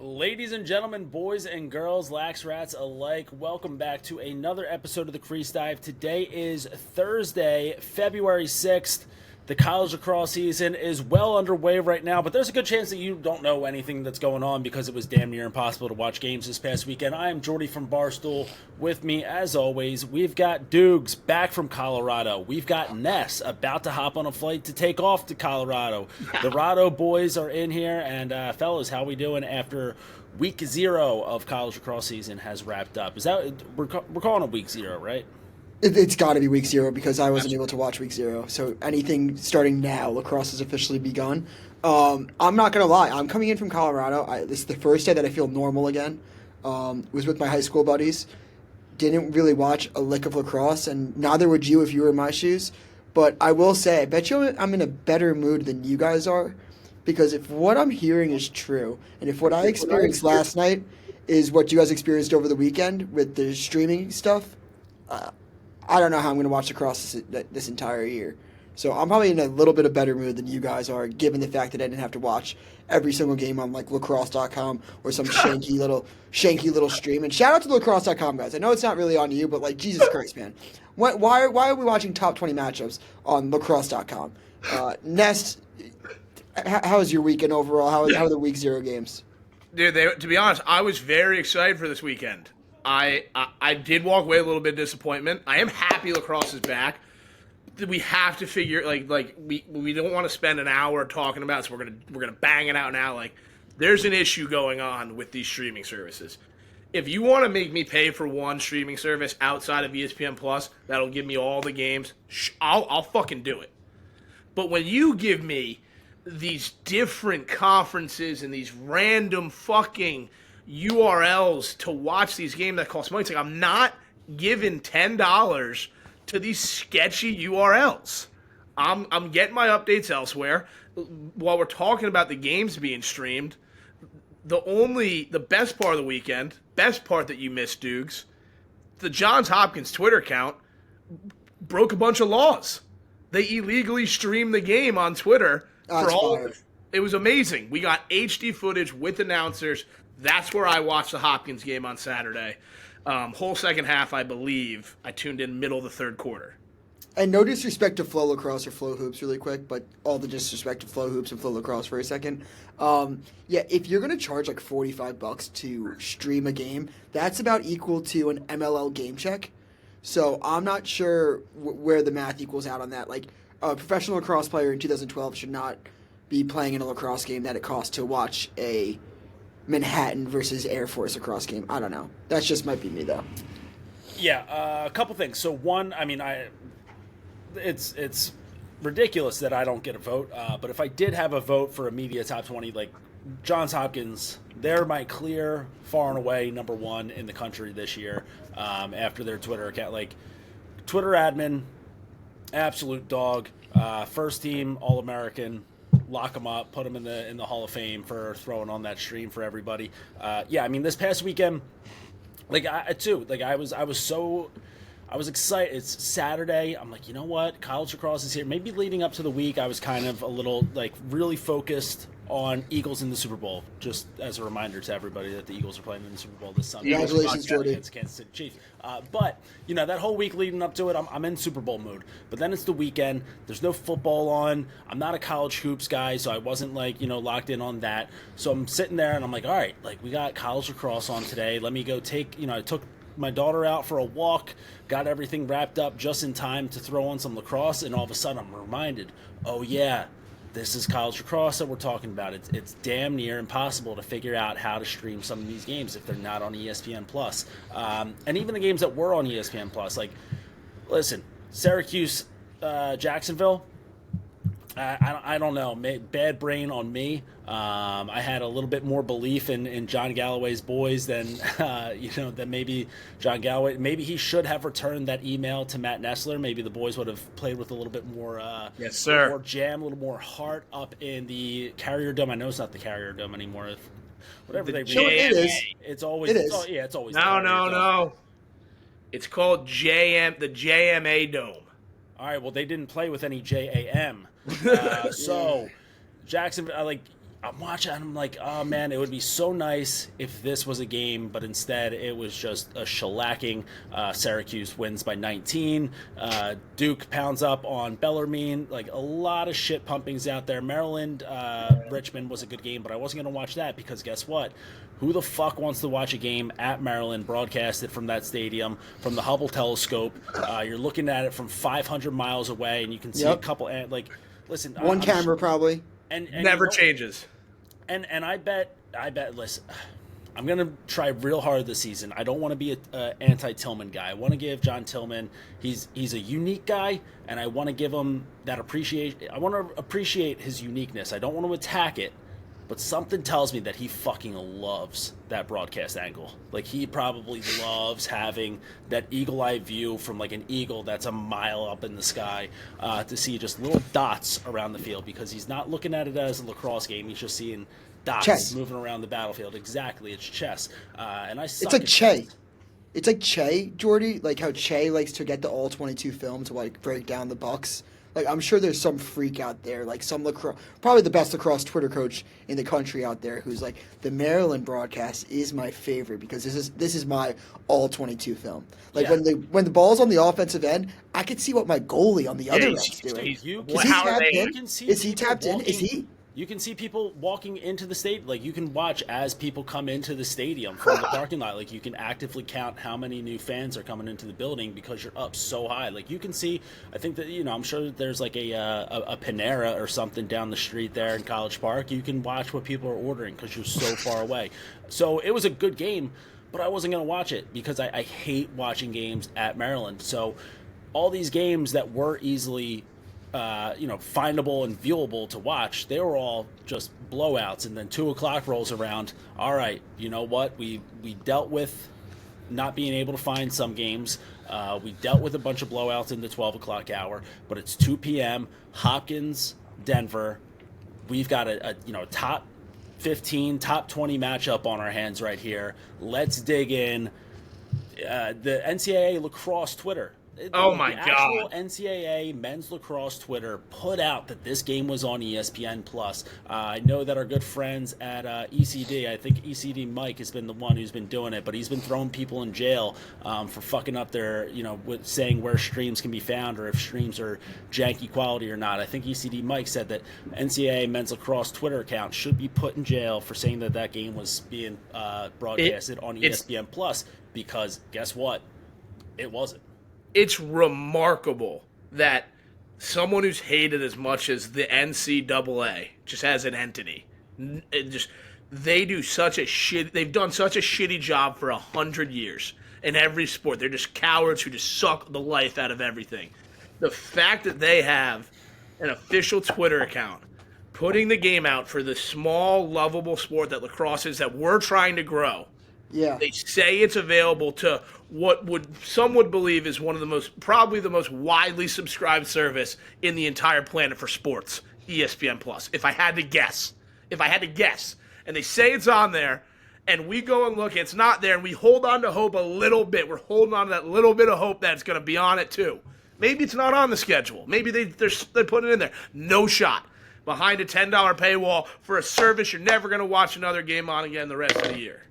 Ladies and gentlemen, boys and girls, lax rats alike, welcome back to another episode of the Crease Dive. Today is Thursday, February 6th. The college lacrosse season is well underway right now, but there's a good chance that you don't know anything that's going on because it was damn near impossible to watch games this past weekend. I am Jordy from Barstool. With me, as always, we've got Dukes back from Colorado. We've got Ness about to hop on a flight to take off to Colorado. The Rado boys are in here, and fellas, how we doing after week 0 of college lacrosse season has wrapped up? Is that we're calling it week 0, right? It's got to be week 0 because I wasn't able to watch week 0. So anything starting now, lacrosse has officially begun. I'm not going to lie. I'm coming in from Colorado. This is the first day that I feel normal again. Was with my high school buddies. Didn't really watch a lick of lacrosse, and neither would you if you were in my shoes. But I will say, I bet you I'm in a better mood than you guys are, because if what I'm hearing is true, and if what I experienced last night is what you guys experienced over the weekend with the streaming stuff, I don't know how I'm going to watch lacrosse this entire year. So I'm probably in a little bit of better mood than you guys are, given the fact that I didn't have to watch every single game on like lacrosse.com or some shanky little stream. And shout out to lacrosse.com, guys. I know it's not really on you, but like, Jesus Christ, man. Why are we watching top 20 matchups on lacrosse.com? Nest, how was your weekend overall? How are the week 0 games? Dude, to be honest, I was very excited for this weekend. I did walk away a little bit of disappointment. I am happy lacrosse is back. We have to figure we don't want to spend an hour talking about it, so we're gonna bang it out now. Like, there's an issue going on with these streaming services. If you want to make me pay for one streaming service outside of ESPN Plus, that'll give me all the games. I'll fucking do it. But when you give me these different conferences and these random fucking URLs to watch these games that cost money, it's like I'm not giving $10 to these sketchy URLs. I'm getting my updates elsewhere. While we're talking about the games being streamed, the best part of the weekend, best part that you missed, Dukes, the Johns Hopkins Twitter account broke a bunch of laws. They illegally streamed the game on Twitter for all. It was amazing. We got HD footage with announcers. That's where I watched the Hopkins game on Saturday. Whole second half, I believe. I tuned in middle of the third quarter. And no disrespect to Flow Lacrosse or Flow Hoops really quick, but all the disrespect to Flow Hoops and Flow Lacrosse for a second. If you're going to charge like $45 to stream a game, that's about equal to an MLL game check. So I'm not sure where the math equals out on that. Like, a professional lacrosse player in 2012 should not be playing in a lacrosse game that it costs to watch a Manhattan versus Air Force lacrosse game. I don't know. That just might be me, though. Yeah, a couple things. So one, it's ridiculous that I don't get a vote. But if I did have a vote for a media top 20, like Johns Hopkins, they're my clear, far and away number one in the country this year. After their Twitter account, like Twitter admin, absolute dog. First team All-American. Lock them up, put them in the Hall of Fame for throwing on that stream for everybody. This past weekend, I was excited. It's Saturday. I'm like, you know what? College lacrosse is here. Maybe leading up to the week, I was kind of a little really focused on Eagles in the Super Bowl. Just as a reminder to everybody that the Eagles are playing in the Super Bowl this Sunday. Congratulations, Jordy. Against Kansas City Chiefs. But that whole week leading up to it, I'm in Super Bowl mood. But then it's the weekend. There's no football on. I'm not a college hoops guy, so I wasn't locked in on that. So I'm sitting there and I'm like, all right, we got college lacrosse on today. Let me go I took my daughter out for a walk, got everything wrapped up just in time to throw on some lacrosse, and all of a sudden I'm reminded, oh yeah, this is college lacrosse that we're talking about. It's damn near impossible to figure out how to stream some of these games if they're not on ESPN Plus. And even the games that were on ESPN Plus, listen, Syracuse, Jacksonville, I don't know. Bad brain on me. I had a little bit more belief in John Galloway's boys than maybe John Galloway. Maybe he should have returned that email to Matt Nessler. Maybe the boys would have played with a little bit more, yes, sir, more jam, a little more heart up in the Carrier Dome. I know it's not the Carrier Dome anymore. Whatever they rename it is. It's always. It's always. No. It's called the JMA Dome. All right. Well, they didn't play with any JAM. So Jacksonville, I'm watching, and I'm like, oh man, it would be so nice if this was a game, but instead it was just a shellacking. Syracuse wins by 19. Duke pounds up on Bellarmine. Like, a lot of shit pumpings out there. Maryland, Richmond was a good game, but I wasn't going to watch that because guess what? Who the fuck wants to watch a game at Maryland broadcasted from that stadium, from the Hubble telescope? You're looking at it from 500 miles away, and you can see a couple, listen. One camera probably. And Never changes. And I bet. Listen, I'm gonna try real hard this season. I don't want to be a anti-Tillman guy. I want to give John Tillman. He's a unique guy, and I want to give him that appreciation. I want to appreciate his uniqueness. I don't want to attack it, but something tells me that he fucking loves that broadcast angle. Like, he probably loves having that eagle-eye view from like an eagle that's a mile up in the sky to see just little dots around the field, because he's not looking at it as a lacrosse game. He's just seeing dots chess moving around the battlefield. Exactly, it's chess. And I suck It's like at Che. chess. It's like Che, Jordy. Like how Che likes to get the all 22 film to like break down the Bucks. Like, I'm sure there's some freak out there, like some lacrosse, probably the best lacrosse Twitter coach in the country out there, who's like, the Maryland broadcast is my favorite because this is my all 22 film. Like, when the ball's on the offensive end, I can see what my goalie on the other end's doing. Is he tapped in? Is he tapped in? Is he? You can see people walking into the state. Like, you can watch as people come into the stadium from the parking lot. Like, you can actively count how many new fans are coming into the building because you're up so high. Like, you can see, I think that, I'm sure that there's like a Panera or something down the street there in College Park. You can watch what people are ordering because you're so far away. So it was a good game, but I wasn't going to watch it because I hate watching games at Maryland. So all these games that were easily findable and viewable to watch, they were all just blowouts. And then 2 o'clock rolls around. All right, you know what? We dealt with not being able to find some games. We dealt with a bunch of blowouts in the 12 o'clock hour, but it's 2 p.m. Hopkins, Denver. We've got a top 15, top 20 matchup on our hands right here. Let's dig in. The NCAA lacrosse Twitter. Oh my God! The actual God. NCAA men's lacrosse Twitter put out that this game was on ESPN Plus. I know that our good friends at ECD, I think ECD Mike has been the one who's been doing it, but he's been throwing people in jail for fucking up their, with saying where streams can be found or if streams are janky quality or not. I think ECD Mike said that NCAA men's lacrosse Twitter account should be put in jail for saying that game was being broadcasted on ESPN Plus, because guess what? It wasn't. It's remarkable that someone who's hated as much as the NCAA just as an entity, they've done such a shitty job for 100 years in every sport. They're just cowards who just suck the life out of everything. The fact that they have an official Twitter account putting the game out for the small, lovable sport that lacrosse is, that we're trying to grow. Yeah. They say it's available to what some would believe is probably the most widely subscribed service in the entire planet for sports, ESPN Plus. If I had to guess, and they say it's on there, and we go and look, it's not there, and we hold on to hope a little bit. We're holding on to that little bit of hope that it's going to be on it too. Maybe it's not on the schedule. Maybe they put it in there. No shot. Behind a $10 paywall for a service you're never going to watch another game on again the rest of the year.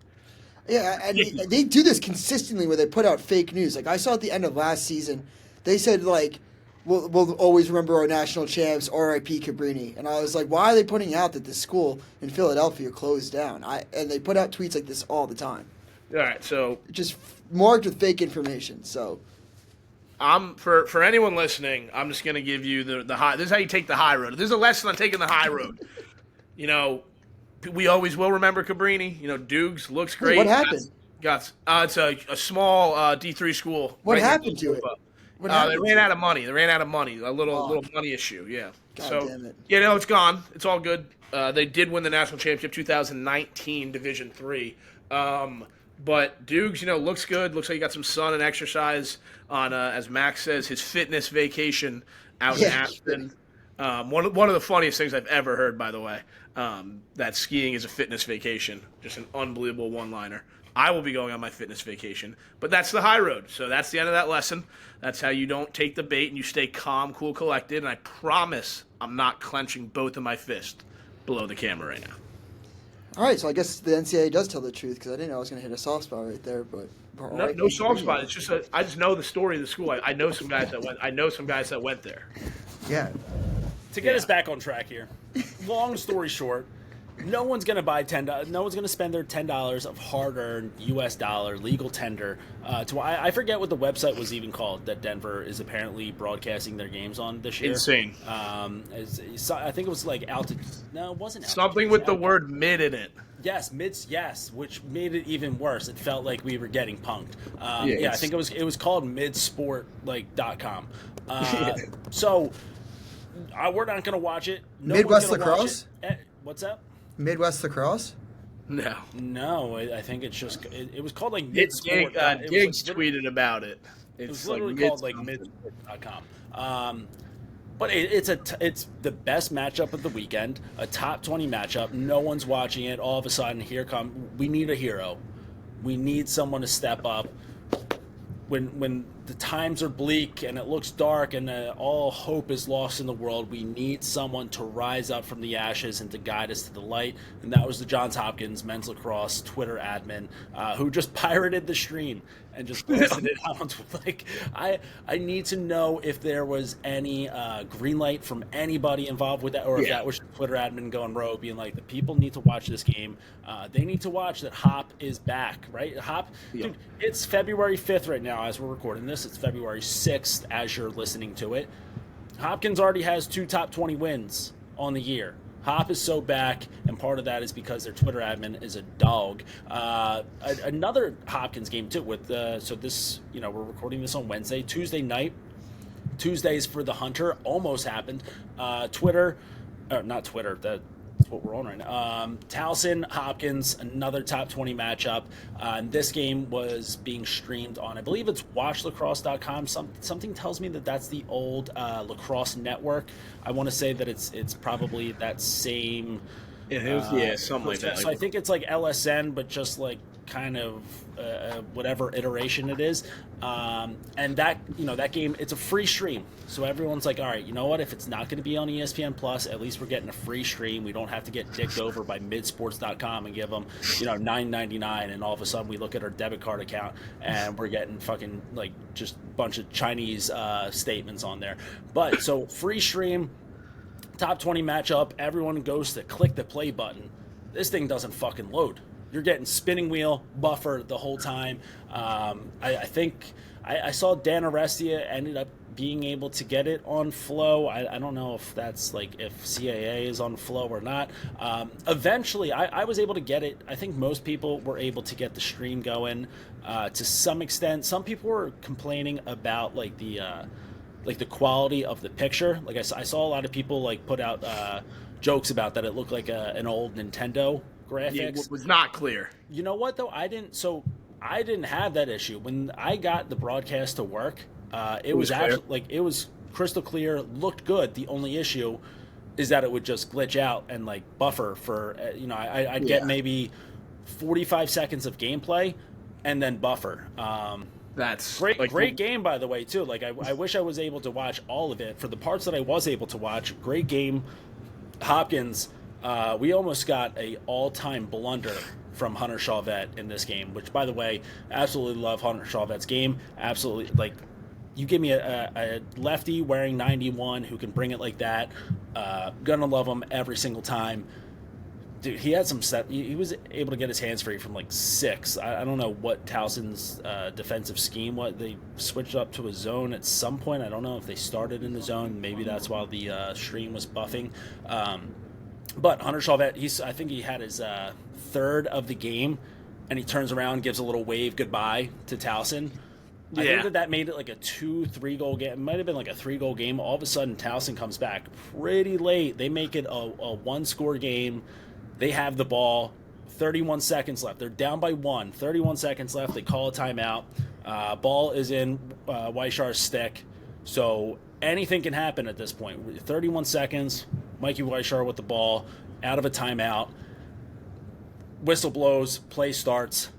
Yeah, and they do this consistently where they put out fake news. Like, I saw at the end of last season, they said, like, we'll always remember our national champs, R.I.P. Cabrini. And I was like, why are they putting out that this school in Philadelphia closed down? And they put out tweets like this all the time. All right, so just marked with fake information. So for anyone listening, I'm just going to give you the high. This is how you take the high road. This is a lesson on taking the high road. We always will remember Cabrini. Dukes looks great. What happened? It's a small D3 school. What happened to it? They ran out of money. A little money issue. Yeah. God damn it. It's gone. It's all good. They did win the national championship 2019 Division III. But Dukes, looks good. Looks like he got some sun and exercise on, as Max says, his fitness vacation out in Aspen. One of the funniest things I've ever heard, by the way, that skiing is a fitness vacation. Just an unbelievable one-liner. I will be going on my fitness vacation, but that's the high road. So that's the end of that lesson. That's how you don't take the bait and you stay calm, cool, collected. And I promise I'm not clenching both of my fists. below the camera right now. All right, so I guess the NCAA does tell the truth because I didn't know I was going to hit a soft spot right there. But No soft spot. It's just I just know the story of the school. I know some guys that went. I know some guys that went there. Yeah. To get us back on track here, long story short, no one's going to buy no one's going to spend their $10 of hard-earned U.S. dollar legal tender. I forget what the website was even called that Denver is apparently broadcasting their games on this year. Insane. I think it was like altitude. No, it wasn't. Something with the word mid in it. Yes, yes, which made it even worse. It felt like we were getting punked. I think it was called midsport.com. So we're not going to watch it. Midwest Lacrosse? What's that? Midwest Lacrosse? No, I think it's just it was called like midsport. Diggs tweeted about it. It was literally called like midsport.com. But it's the best matchup of the weekend, a top 20 matchup. No one's watching it. All of a sudden, we need a hero. We need someone to step up. When the times are bleak and it looks dark and all hope is lost in the world, we need someone to rise up from the ashes and to guide us to the light. And that was the Johns Hopkins men's lacrosse Twitter admin who just pirated the stream and just posted it out. Like, I need to know if there was any green light from anybody involved with that, or if that was Twitter admin going rogue, being like, the people need to watch this game. They need to watch that Hop is back, right? Hop, dude, it's February 5th right now as we're recording this. It's February 6th as you're listening to it. Hopkins already has 2 top 20 wins on the year. Hop is so back, and part of that is because their Twitter admin is a dog. Another Hopkins game too. We're recording this on Wednesday, Tuesday night. Tuesdays for the Hunter almost happened. Not Twitter. That's what we're on right now. Towson, Hopkins, another top 20 matchup. And this game was being streamed on, I believe it's watchlacrosse.com. Something tells me that that's the old lacrosse network. I want to say that it's probably that same. Something like that. So I think it's like LSN, but just like kind of whatever iteration it is. And that game, it's a free stream. So everyone's like, all right, you know what? If it's not going to be on ESPN Plus, at least we're getting a free stream. We don't have to get dicked over by midsports.com and give them, $9.99. And all of a sudden we look at our debit card account and we're getting fucking like just a bunch of Chinese statements on there. But so free stream, top 20 matchup, everyone goes to click the play button. This thing doesn't fucking load. You're getting spinning wheel, buffer the whole time. I think I saw Dan Arestia ended up being able to get it on Flow. I don't know if that's like if CAA is on Flow or not. Eventually, I was able to get it. I think most people were able to get the stream going to some extent. Some people were complaining about like the quality of the picture. Like I saw a lot of people like put out jokes about that. It looked like an old Nintendo graphics. It was not clear. You know what though? I didn't have that issue when I got the broadcast to work. It was actually like it was crystal clear, looked good. The only issue is that it would just glitch out and like buffer for I'd get maybe 45 seconds of gameplay and then buffer. That's great game, by the way, too. Like I wish I was able to watch all of it. For the parts that I was able to watch, great game. Hopkins, we almost got a all-time blunder from Hunter Chauvet in this game, which, by the way, absolutely love Hunter Chauvet's game. Absolutely, like, you give me a lefty wearing 91 who can bring it like that, gonna love him every single time. Dude, he had some set. He was able to get his hands free from like 6. I don't know what Towson's defensive scheme was. They switched up to a zone at some point. I don't know if they started in the zone. Maybe that's why the stream was buffing. But Hunter Chauvet, I think he had his third of the game, and he turns around, gives a little wave goodbye to Towson. I think that made it like a 2-3 goal game. It might have been like a 3-goal game. All of a sudden, Towson comes back pretty late. They make it a 1-score game. They have the ball, 31 seconds left. They're down by 1, 31 seconds left. They call a timeout. Ball is in Weishar's stick. So anything can happen at this point. 31 seconds, Mikey Weishar with the ball, out of a timeout. Whistle blows, play starts.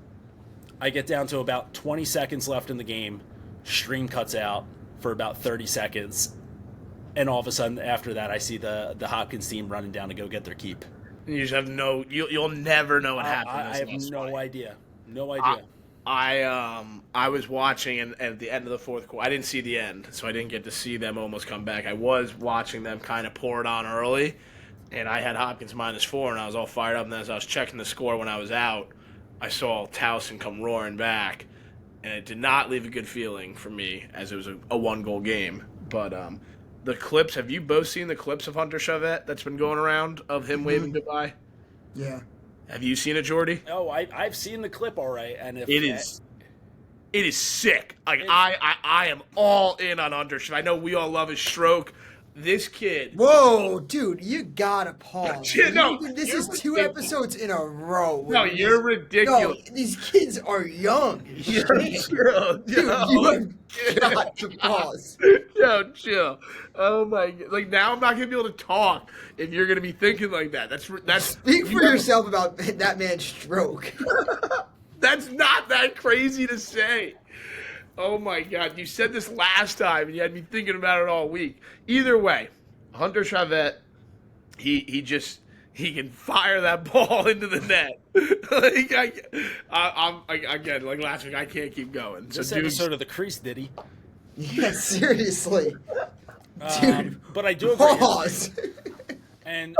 I get down to about 20 seconds left in the game. Stream cuts out for about 30 seconds. And all of a sudden, after that, I see the Hopkins team running down to go get their keep. You just have you'll never know what happened. I have no fight. idea. No idea. I was watching, and at the end of the fourth quarter, I didn't see the end, so I didn't get to see them almost come back. I was watching them kind of pour it on early, and I had Hopkins -4, and I was all fired up. And as I was checking the score when I was out, I saw Towson come roaring back, and it did not leave a good feeling for me, as it was a 1-goal game. But the clips, have you both seen the clips of Hunter Chavette that's been going around of him waving goodbye? Yeah. Have you seen it, Jordy? Oh, I've seen the clip all right, and It is sick. Like I am all in on Hunter Chavette. I know we all love his stroke. This kid. Whoa, dude, you gotta pause. No, this is 2 episodes in a row. No, you're ridiculous. No, these kids are young. You're chill. Dude, you have got to pause. Yo, chill. Oh my god. Like, now I'm not gonna be able to talk if you're gonna be thinking like that. That's Speak for yourself about that man's stroke. That's not that crazy to say. Oh my god, you said this last time and you had me thinking about it all week. Either way, Hunter Chavette, he can fire that ball into the net. I'm again, like last week, I can't keep going. This So episode of the Crease, did he? Yeah, seriously. Dude, but I do agree. pause. And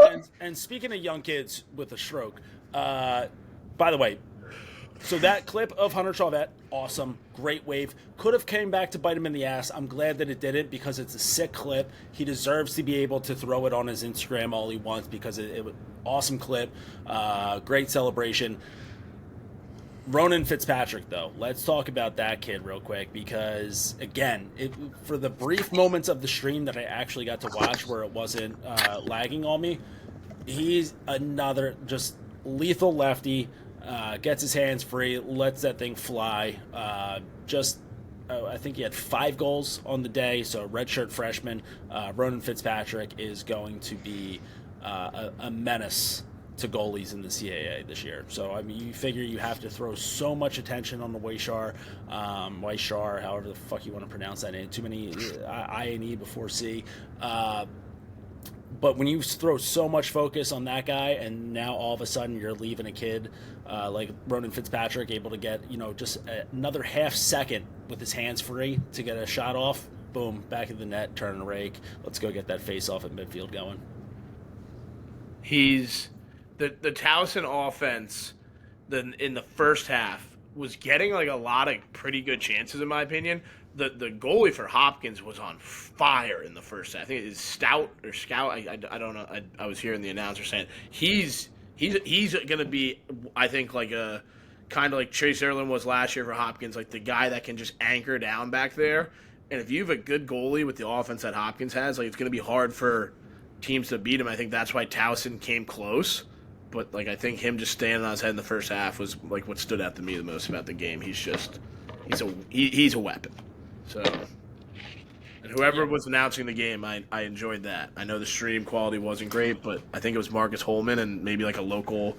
speaking of young kids with a stroke, by the way, so that clip of Hunter Chavette, awesome, great wave. Could have came back to bite him in the ass. I'm glad that it didn't because it's a sick clip. He deserves to be able to throw it on his Instagram all he wants because it was awesome clip, great celebration. Ronan Fitzpatrick, though, let's talk about that kid real quick because, again, for the brief moments of the stream that I actually got to watch where it wasn't lagging on me, he's another just lethal lefty. Gets his hands free, lets that thing fly. I think he had 5 goals on the day, so redshirt freshman. Ronan Fitzpatrick is going to be a menace to goalies in the CAA this year. So, I mean, you figure you have to throw so much attention on the Weishar, however the fuck you want to pronounce that name. Too many I-N-E before C. But when you throw so much focus on that guy, and now all of a sudden you're leaving a kid like Ronan Fitzpatrick able to get, just another half second with his hands free to get a shot off, boom, back of the net, turn and rake. Let's go get that face off at midfield going. He's the Towson offense. In the first half was getting like a lot of pretty good chances in my opinion. The goalie for Hopkins was on fire in the first half. I think it's Scout. I don't know. I was hearing the announcer saying he's going to be, I think, like a kind of like Chase Erlin was last year for Hopkins, like the guy that can just anchor down back there. And if you have a good goalie with the offense that Hopkins has, like it's going to be hard for teams to beat him. I think that's why Towson came close. But like I think him just standing on his head in the first half was like what stood out to me the most about the game. He's a weapon. So, and whoever was announcing the game, I enjoyed that. I know the stream quality wasn't great, but I think it was Marcus Holman and maybe like a local,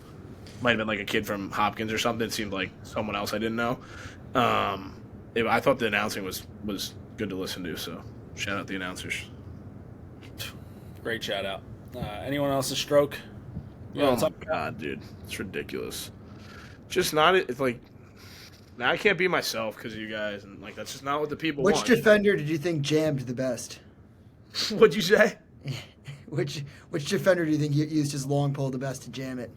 might have been like a kid from Hopkins or something. It seemed like someone else I didn't know. I thought the announcing was good to listen to, so shout out the announcers. Great shout out. Anyone else a stroke? Oh my god, dude. It's ridiculous. Just not, it's like, now I can't be myself because of you guys, and like that's just not what the people want. Which defender did you think jammed the best? What'd you say? Which defender do you think used his long pole the best to jam it?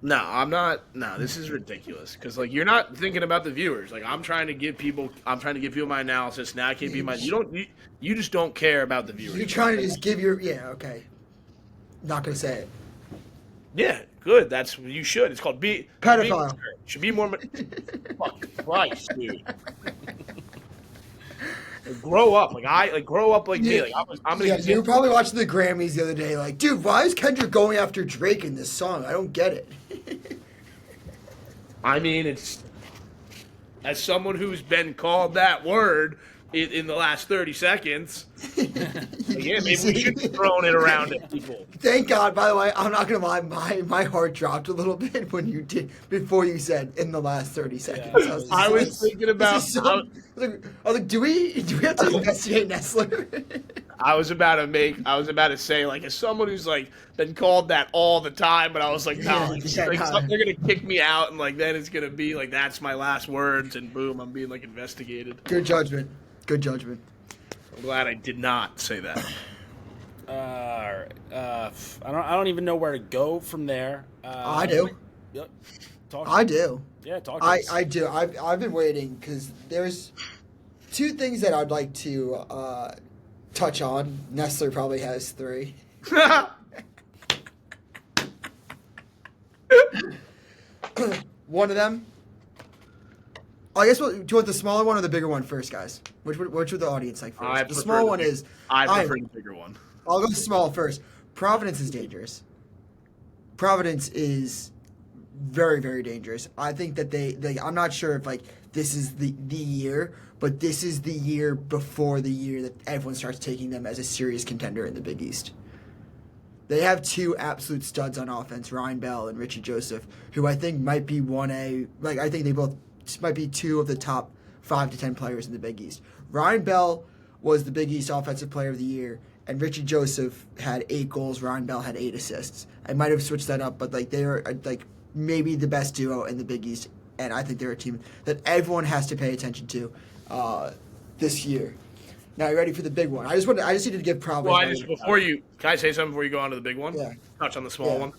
No, I'm not. No, this is ridiculous because like you're not thinking about the viewers. Like I'm trying to give people my analysis. Now I can't be my. You just don't care about the viewers. You're trying to just give your okay. Not gonna say it. Yeah, good. That's what you should. It's called pedophile. Should be more. Fuck Christ, dude. Grow up, grow up like me. Like I'm gonna. Yeah, you were probably watching the Grammys the other day. Like, dude, why is Kendrick going after Drake in this song? I don't get it. I mean, it's as someone who's been called that word in the last 30 seconds. Yeah, maybe we should be throwing it around at people. Thank God. By the way, I'm not gonna lie, my heart dropped a little bit before you said in the last 30 seconds. Yeah, I was thinking about. I was like, do we have to investigate Nestler? I was about to say, like, as someone who's like been called that all the time, but I was like, no, they're gonna kick me out, and like then it's gonna be like that's my last words, and boom, I'm being like investigated. Good judgment. Good judgment. I'm glad I did not say that. All right. I don't even know where to go from there. I do. Yep. I do. Yeah, talk to us. I do. I've been waiting because there's two things that I'd like to touch on. Nestler probably has three. One of them. I guess do you want the smaller one or the bigger one first, guys? Which would the audience like first? The small one is. I prefer the bigger one. I'll go small first. Providence is dangerous. Providence is very, very dangerous. I think that they I'm not sure if like this is the year, but this is the year before the year that everyone starts taking them as a serious contender in the Big East. They have two absolute studs on offense, Ryan Bell and Richie Joseph, who I think might be I think they both might be two of the top 5 to 10 players in the Big East. Ryan Bell was the Big East Offensive Player of the Year, and Richie Joseph had 8 goals. Ryan Bell had 8 assists. I might have switched that up, but like they are like maybe the best duo in the Big East, and I think they're a team that everyone has to pay attention to this year. Now, you ready for the big one? I just needed to give Providence. Well, can I say something before you go on to the big one? Yeah. Touch on the small one.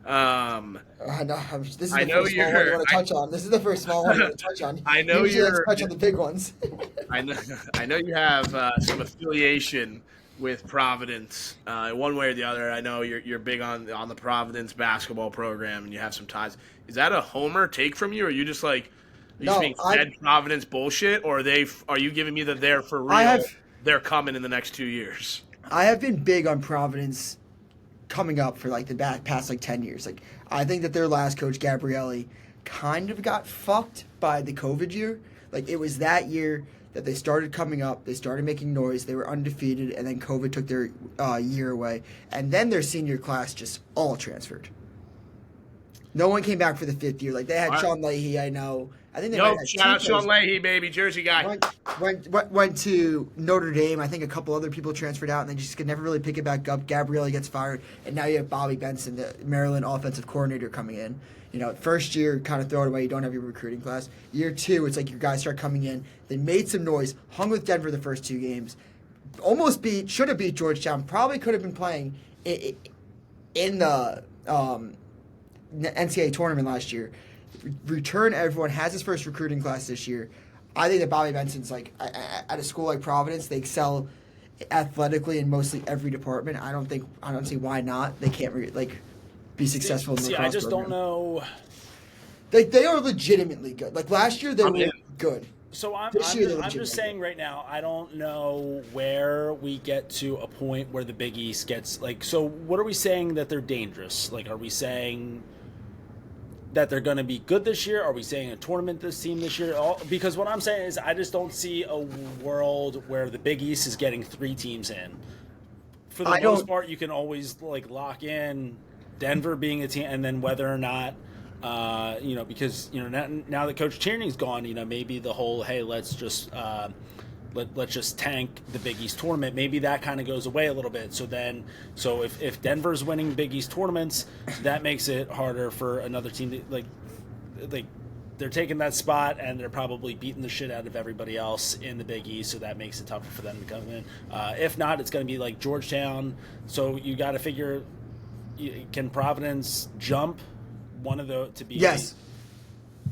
I know. This is I the know first small one you want to touch on. This is the first small one you want to touch on. I know Usually let's touch on the big ones. I know you have some affiliation with Providence, one way or the other. I know you're big on the Providence basketball program, and you have some ties. Is that a homer take from you, or are you just like being fed Providence bullshit, or are you giving me that they're for real? They're coming in the next 2 years. I have been big on Providence coming up for like the past like 10 years. Like I think that their last coach Gabrielli kind of got fucked by the COVID year. Like it was that year that they started coming up, they started making noise, they were undefeated, and then COVID took their year away, and then their senior class just all transferred. No one came back for the 5th year. Like they had Sean Leahy, I know. I think they shout out Sean Leahy, baby, Jersey guy. Went to Notre Dame. I think a couple other people transferred out, and they just could never really pick it back up. Gabrielli gets fired, and now you have Bobby Benson, the Maryland offensive coordinator, coming in. You know, first year, kind of throw it away. You don't have your recruiting class. Year 2, it's like your guys start coming in. They made some noise, hung with Denver the first 2 games, should have beat Georgetown, probably could have been playing in the NCAA tournament last year. Return everyone, has his first recruiting class this year. I think that Bobby Benson's like at a school like Providence, they excel athletically in mostly every department. I don't see why not. They can't be successful in the lacrosse I just program. don't know. They are legitimately good. Like last year, they were good. So I'm just saying right now, I don't know where we get to a point where the Big East gets like. So what are we saying that they're dangerous? Like, are we saying that they're going to be good this year? Are we saying a tournament this team this year? Because what I'm saying is I just don't see a world where the Big East is getting 3 teams in. For the most part, you can always like lock in Denver being a team, and then whether or not, because now that Coach Tierney's gone, maybe the whole let's just tank the Big East tournament. Maybe that kind of goes away a little bit. So if Denver's winning Big East tournaments, that makes it harder for another team to, like they're taking that spot and they're probably beating the shit out of everybody else in the Big East. So that makes it tougher for them to come in. If not, it's going to be like Georgetown. So you got to figure, can Providence jump one of those to be? Yes.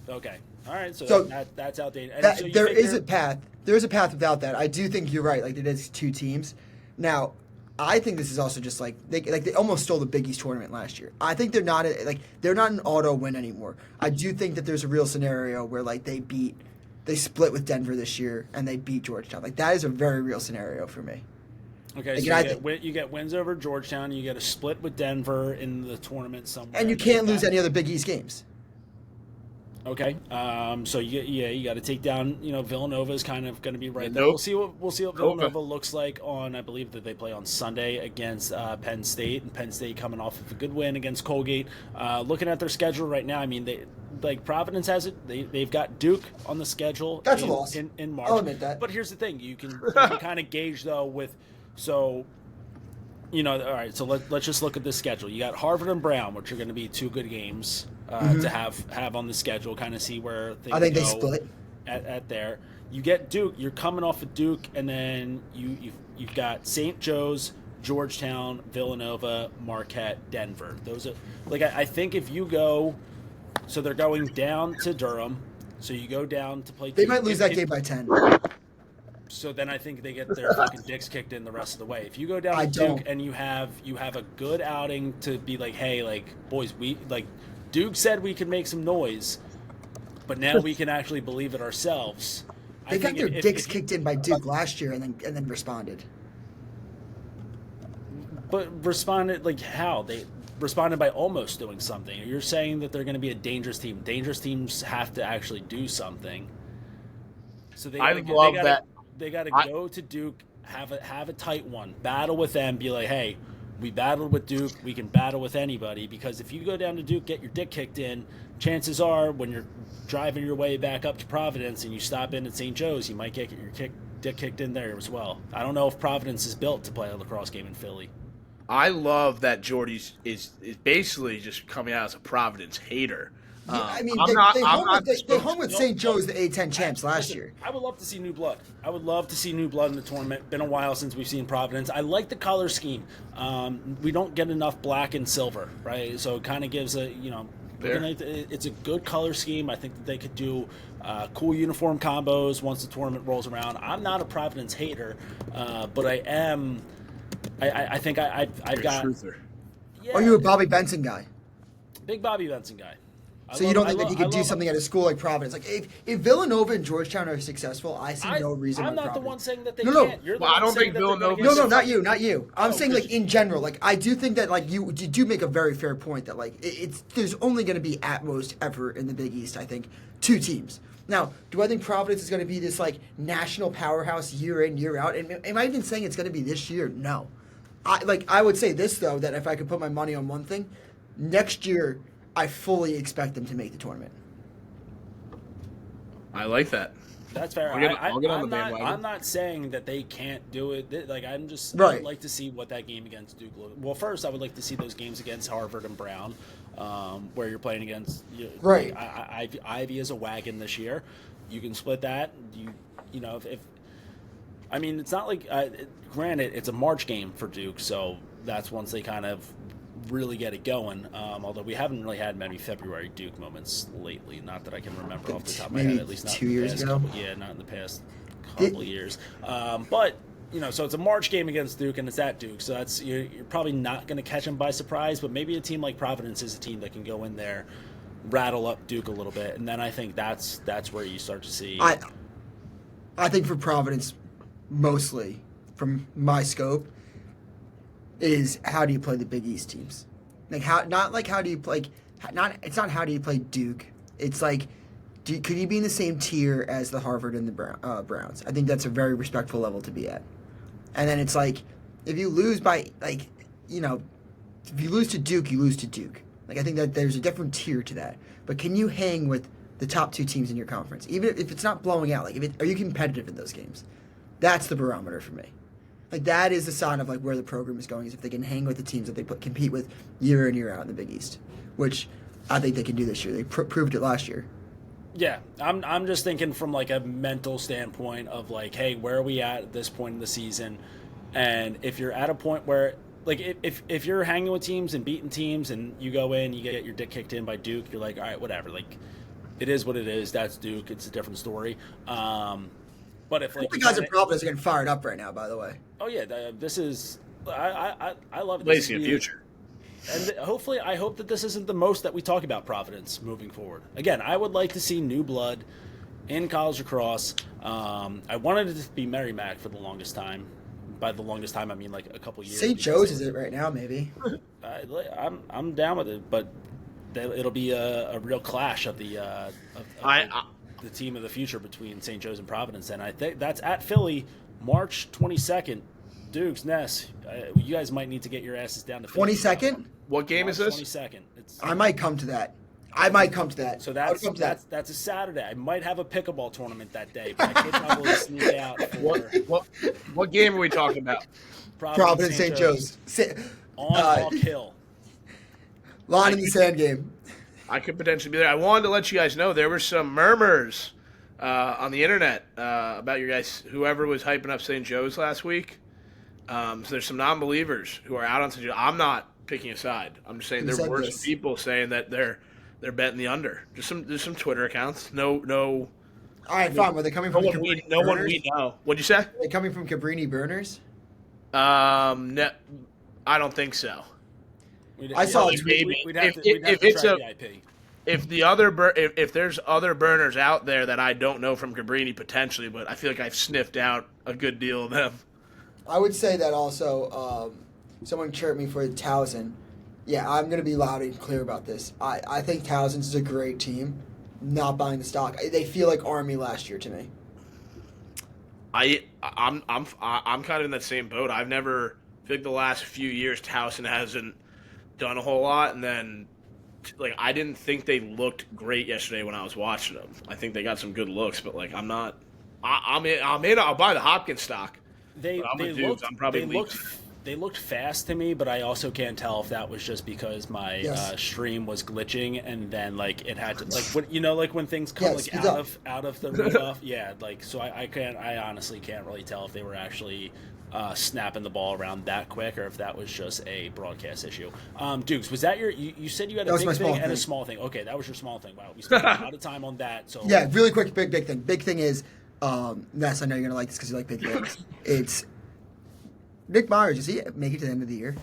Okay. All right. So that's outdated. And so there is a path. There is a path without that. I do think you're right. Like it is 2 teams. Now, I think this is also just like they almost stole the Big East tournament last year. I think they're not an auto win anymore. I do think that there's a real scenario where like they split with Denver this year and they beat Georgetown. Like that is a very real scenario for me. Okay, so you get wins over Georgetown. You get a split with Denver in the tournament somewhere, and you can't lose any other Big East games. Okay. So you got to take down. Villanova is kind of going to be right there. Nope. We'll see what Villanova looks like on. I believe that they play on Sunday against Penn State, and Penn State coming off of a good win against Colgate. Looking at their schedule right now, I mean, Providence has it. They've got Duke on the schedule. That's a loss in March. I'll admit that. But here's the thing: you can kind of gauge though with so. All right, so let's just look at this schedule. You got Harvard and Brown, which are going to be two good games to have on the schedule, kind of see where things I think go they split. At there. You get Duke, you're coming off of Duke, and then you've got St. Joe's, Georgetown, Villanova, Marquette, Denver. Those are, I think if you go, so they're going down to Durham, so you go down to play They Duke. might lose that game by 10. So then I think they get their fucking dicks kicked in the rest of the way. If you go down to Duke and you have a good outing to be like, hey, boys, Duke said we could make some noise, but now we can actually believe it ourselves. They got their dicks kicked in by Duke last year and then responded. But responded how? They responded by almost doing something. You're saying that they're going to be a dangerous team. Dangerous teams have to actually do something. So they got to go to Duke, have a tight one, battle with them, be like, hey, we battled with Duke, we can battle with anybody. Because if you go down to Duke, get your dick kicked in, chances are when you're driving your way back up to Providence and you stop in at St. Joe's, you might get your dick kicked in there as well. I don't know if Providence is built to play a lacrosse game in Philly. I love that Jordy's is basically just coming out as a Providence hater. Yeah, I mean, they hung with St. Joe's, the A10 champs last year. I would love to see new blood. I would love to see new blood in the tournament. Been a while since we've seen Providence. I like the color scheme. We don't get enough black and silver, right? So it kind of gives it's a good color scheme. I think that they could do cool uniform combos once the tournament rolls around. I'm not a Providence hater, but I am. I think I've got. Yeah, are you a Bobby Benson guy? Big Bobby Benson guy. So you don't think that he could do something at a school like Providence? If Villanova and Georgetown are successful, I see no reason. I'm why not Providence. the one saying that they can't. You're the one I don't saying think Villanova. No, not you. I'm saying in general. I do think that you do make a very fair point that there's only going to be at most ever in the Big East. I think 2 teams. Now, do I think Providence is going to be this national powerhouse year in year out? And am I even saying it's going to be this year? No. I would say this though, that if I could put my money on one thing, next year I fully expect them to make the tournament. I like that. That's fair. I'll get on the bandwagon. I'm not saying that they can't do it. I'm just right. I'd like to see what that game against Duke looks. Well, first I would like to see those games against Harvard and Brown, where you're playing against right. Ivy as a wagon this year. You can split that. If I mean, it's not granted, it's a March game for Duke, so that's once they kind of really get it going. Although we haven't really had many February Duke moments lately. Not that I can remember off the top of my head. At least not 2 years ago. Not in the past couple of years. But so it's a March game against Duke, and it's at Duke. So that's you're probably not going to catch them by surprise. But maybe a team like Providence is a team that can go in there, rattle up Duke a little bit, and then I think that's where you start to see. I think for Providence, mostly from my scope, is how do you play the Big East teams? How do you play? It's not how do you play Duke. It's could you be in the same tier as the Harvard and the Browns? I think that's a very respectful level to be at. And then it's if you lose by if you lose to Duke, you lose to Duke. I think that there's a different tier to that. But can you hang with the top 2 teams in your conference, even if it's not blowing out? Are you competitive in those games? That's the barometer for me. That is the sign of where the program is going, is if they can hang with the teams that they compete with year in, year out in the Big East, which I think they can do this year. They proved it last year. Yeah, I'm just thinking from a mental standpoint of hey, where are we at this point in the season? And if you're at a point where if you're hanging with teams and beating teams and you go in, you get your dick kicked in by Duke, you're all right, whatever. It is what it is. That's Duke. It's a different story. But if the guys at Providence are getting fired up right now, by the way. Oh yeah, this is I love it. Lazy future. And hopefully, I hope that this isn't the most that we talk about Providence moving forward. Again, I would like to see new blood in college lacrosse. I wanted it to be Merrimack for the longest time. By the longest time, I mean a couple years. St. Joe's is it right now, maybe. I'm down with it, but it'll be a real clash of the the team of the future between St. Joe's and Providence. And I think that's at Philly, March 22nd. Dukes, Ness, you guys might need to get your asses down to Philly. 22nd? What game is this? 22nd. I might come to that. So that's a Saturday. I might have a pickleball tournament that day, but I could probably sneak out. What game are we talking about? Providence St. Joe's. On Hawk Hill. Line in the sand game. I could potentially be there. I wanted to let you guys know there were some murmurs on the internet about you guys, whoever was hyping up St. Joe's last week. So there's some non-believers who are out on St. Joe's. I'm not picking a side. I'm just saying there were some people saying that they're betting the under. Just some Twitter accounts. No. All right, fine. Were they coming from no one we know. What'd you say? Are they coming from Cabrini burners? No, I don't think so. I saw it. If there's other burners out there that I don't know from Cabrini potentially, but I feel like I've sniffed out a good deal of them. I would say that also. Someone chirped me for Towson. Yeah, I'm going to be loud and clear about this. I think Towson's is a great team. Not buying the stock. They feel like Army last year to me. I'm kind of in that same boat. I feel like the last few years Towson hasn't done a whole lot, and then I didn't think they looked great yesterday when I was watching them. I think they got some good looks, but I'm not. I'll buy the Hopkins stock. They looked fast to me, but I also can't tell if that was just because my stream was glitching, and then it had to when things come out of the read-off. Yeah, so I honestly can't really tell if they were actually snapping the ball around that quick, or if that was just a broadcast issue. Dukes, was that you said you had a big thing and a small thing. Okay, that was your small thing. Wow, we spent a lot of time on that. So yeah, really quick, big thing. Big thing is, Ness, I know you're gonna like this because you like big things. It's Nick Myers. Does he make it to the end of the year?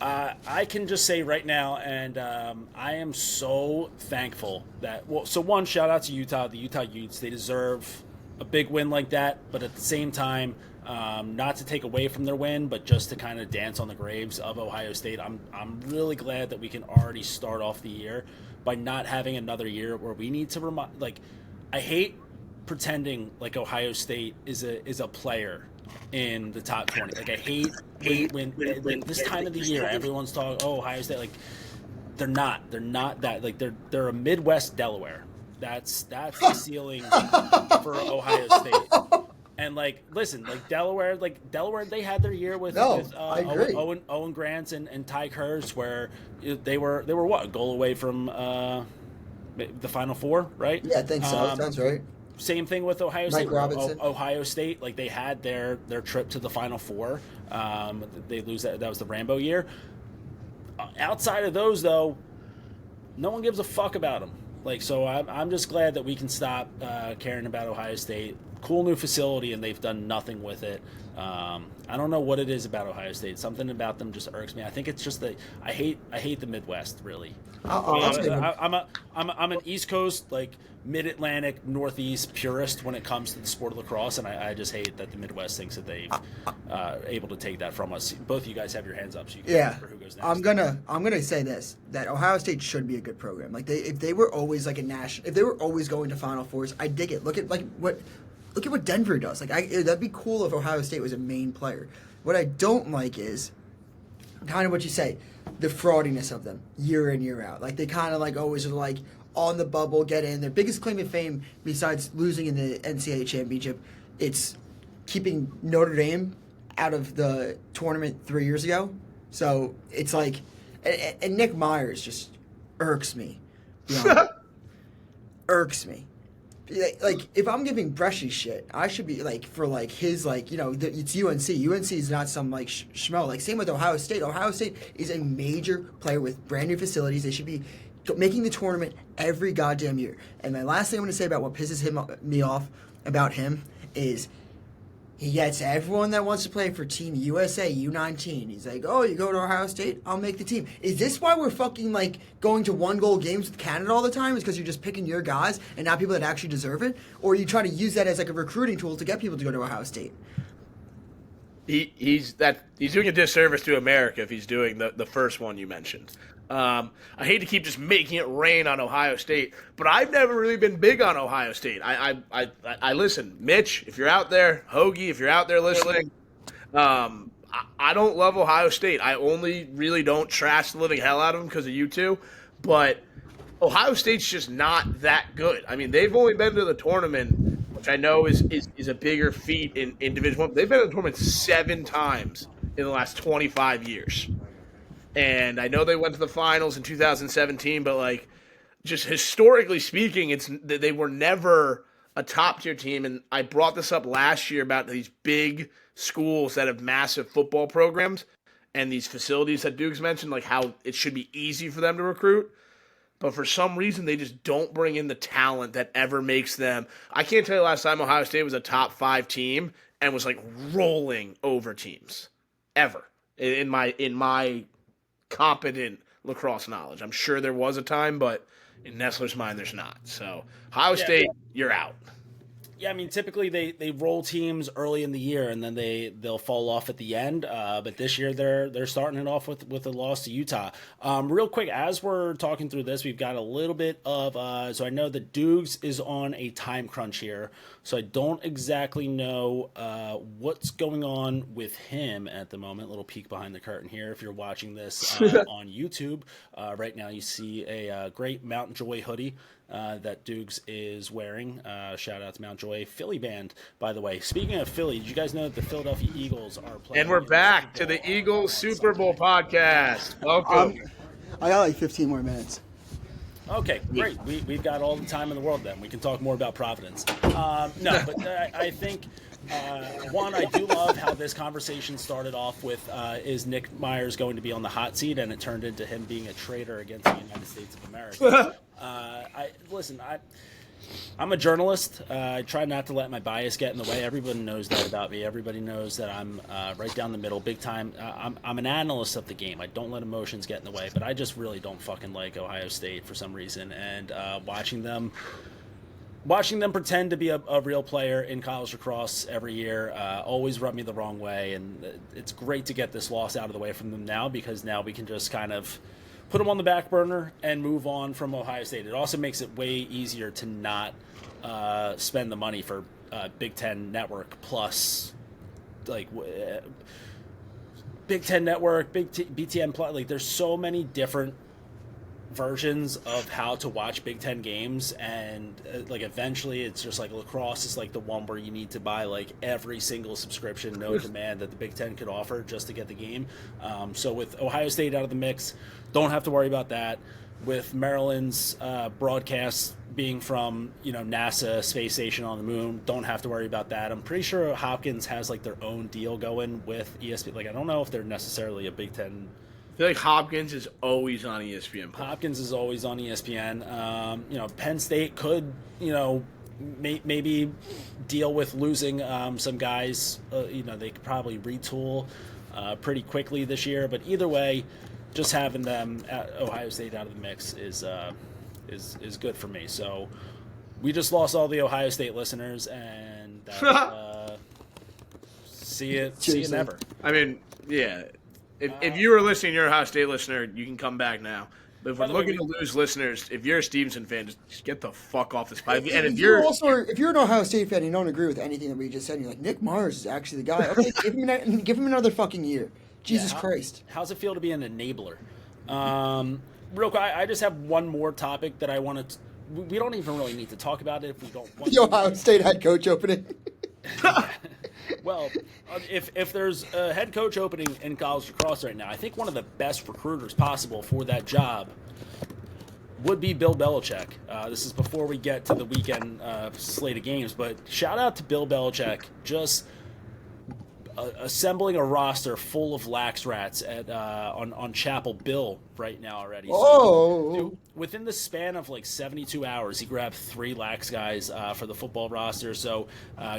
I can just say right now, and I am so thankful that. So one, shout out to Utah, the Utah Utes. They deserve a big win like that, but at the same time, not to take away from their win, but just to kind of dance on the graves of Ohio State. I'm really glad that we can already start off the year by not having another year where we need to remind. I hate pretending like Ohio State is a player in the top 20. I hate when this time of the year everyone's talking, Ohio State. They're not that. They're a Midwest Delaware. That's the ceiling for Ohio State. And listen, Delaware, they had their year with Owen Grant and Ty Kurz, where they were what, a goal away from the Final Four, right? Yeah, I think so. Sounds right. Same thing with Ohio State. Robinson. Ohio State, they had their trip to the Final Four. They lose that. That was the Rambo year. Outside of those, though, no one gives a fuck about them. So I'm just glad that we can stop caring about Ohio State. Cool new facility, and they've done nothing with it. I don't know what it is about Ohio State. Something about them just irks me. I think it's just that I hate the Midwest, really. I'm an East Coast, Mid-Atlantic, Northeast purist when it comes to the sport of lacrosse, and I just hate that the Midwest thinks that they've able to take that from us. Both of you guys have your hands up, so you can remember who goes next. I'm gonna say this, that Ohio State should be a good program. If they were always if they were always going to Final Fours, I dig it. Look at what Denver does. That'd be cool if Ohio State was a main player. What I don't like is kind of what you say, the fraudiness of them year in, year out. They kind of always are on the bubble, get in. Their biggest claim to fame, besides losing in the NCAA championship, it's keeping Notre Dame out of the tournament 3 years ago. So it's and Nick Myers just irks me. Irks me. If I'm giving Bresci shit, I should be for his it's UNC. UNC is not some schmo. Same with Ohio State. Ohio State is a major player with brand new facilities. They should be making the tournament every goddamn year. And my last thing I'm going to say about what pisses me off about him is he gets everyone that wants to play for Team USA, U19. He's you go to Ohio State, I'll make the team. Is this why we're fucking going to one-goal games with Canada all the time? Is because you're just picking your guys and not people that actually deserve it? Or are you trying to use that as a recruiting tool to get people to go to Ohio State? he's doing a disservice to America if he's doing the first one you mentioned. I hate to keep just making it rain on Ohio State, but I've never really been big on Ohio State. I listen, Mitch, if you're out there, Hoagie, if you're out there listening, I don't love Ohio State. I only really don't trash the living hell out of them because of you two, but Ohio State's just not that good. I mean, they've only been to the tournament, which I know is a bigger feat in Division I. They've been to the tournament 7 times in the last 25 years. And I know they went to the finals in 2017, but like just historically speaking, they were never a top-tier team. And I brought this up last year about these big schools that have massive football programs and these facilities that Duke's mentioned, like how it should be easy for them to recruit. But for some reason, they just don't bring in the talent that ever makes them. I can't tell you last time Ohio State was a top 5 team and was like rolling over teams ever in my competent lacrosse knowledge. I'm sure there was a time, but in Nessler's mind, there's not. So Ohio State, you're out. Yeah, I mean, typically they roll teams early in the year and then they'll fall off at the end. But this year they're starting it off with a loss to Utah. Real quick, as we're talking through this, we've got a little bit of so I know that Dukes is on a time crunch here, so I don't exactly know what's going on with him at the moment. Little peek behind the curtain here. If you're watching this on YouTube right now, you see a great Mount Joy hoodie that Dukes is wearing. Shout out to Mount Joy Philly band, by the way. Speaking of Philly, did you guys know that the Philadelphia Eagles are playing? And we're back to the Eagles Super Bowl podcast. Welcome. I got like 15 more minutes. Okay, great. We've got all the time in the world then. We can talk more about Providence. No, but I think, one, I do love how this conversation started off with, is Nick Myers going to be on the hot seat? And it turned into him being a traitor against the United States of America. I'm a journalist. I try not to let my bias get in the way. Everybody knows that about me. Everybody knows that I'm right down the middle, big time. I'm an analyst of the game. I don't let emotions get in the way, but I just really don't fucking like Ohio State for some reason. And watching them pretend to be a real player in college lacrosse every year always rubbed me the wrong way. And it's great to get this loss out of the way from them now, because now we can just kind of put them on the back burner and move on from Ohio State. It also makes it way easier to not spend the money for Big Ten Network plus, like, Big Ten Network, BTN plus. Like, there's so many different versions of how to watch Big Ten games, and like eventually it's just like lacrosse is like the one where you need to buy like every single subscription, no demand, that the Big Ten could offer just to get the game. So with Ohio State out of the mix, don't have to worry about that. With Maryland's broadcast being from NASA Space Station on the moon, don't have to worry about that. I'm pretty sure Hopkins has like their own deal going with ESPN. Like, I don't know if they're necessarily a Big Ten. I feel like Hopkins is always on ESPN. Hopkins is always on ESPN. Penn State could, maybe deal with losing some guys. They could probably retool pretty quickly this year. But either way, just having them at Ohio State out of the mix is good for me. So we just lost all the Ohio State listeners, and see you never. I mean, yeah. If you were listening, you're a Ohio State listener, you can come back now. But if we're looking to lose listeners, if you're a Stevenson fan, just get the fuck off this pipe. And if you're an Ohio State fan and you don't agree with anything that we just said, and you're like, Nick Myers is actually the guy. Okay, give him another fucking year. Jesus Christ. How's it feel to be an enabler? Real quick, I just have one more topic that I want to. We don't even really need to talk about it if we don't want the Ohio State head coach opening. Well, if there's a head coach opening in college lacrosse right now, I think one of the best recruiters possible for that job would be Bill Belichick. This is before we get to the weekend slate of games, but shout out to Bill Belichick, just assembling a roster full of lax rats on Chapel Bill right now already. Oh! So, dude, within the span of like 72 hours, he grabbed 3 lax guys for the football roster. So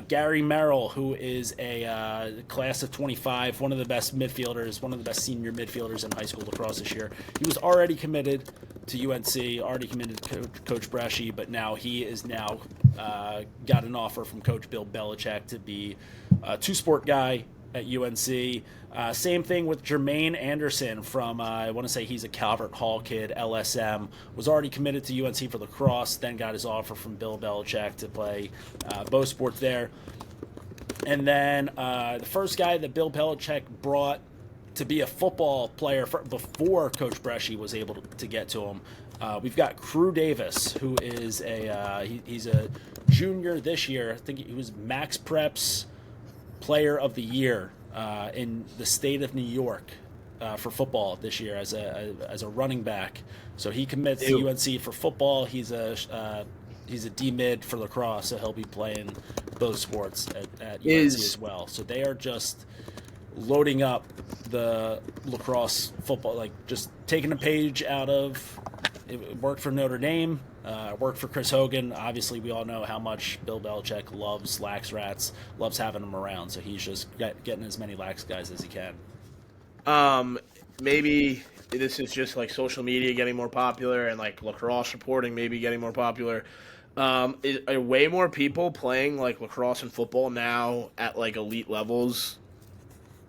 Gary Merrill, who is a class of 25, one of the best midfielders, one of the best senior midfielders in high school lacrosse this year, he was already committed to UNC, already committed to Coach Bresci, but now he is got an offer from Coach Bill Belichick to be a 2-sport guy at UNC. Same thing with Jermaine Anderson from, I want to say he's a Calvert Hall kid, LSM, was already committed to UNC for lacrosse, then got his offer from Bill Belichick to play both sports there. And then the first guy that Bill Belichick brought to be a football player before Coach Bresci was able to get to him, we've got Crew Davis, who is he's a junior this year. I think he was Max Prep's Player of the Year in the state of New York for football this year as a running back. So he commits to UNC for football. He's a D mid for lacrosse, so he'll be playing both sports at UNC as well. So they are just loading up the lacrosse football, like just taking a page out of. It worked for Notre Dame. Worked for Chris Hogan. Obviously, we all know how much Bill Belichick loves Lax Rats, loves having them around. So he's just getting as many Lax guys as he can. Maybe this is just like social media getting more popular and like lacrosse reporting maybe getting more popular. Are way more people playing like lacrosse and football now at like elite levels?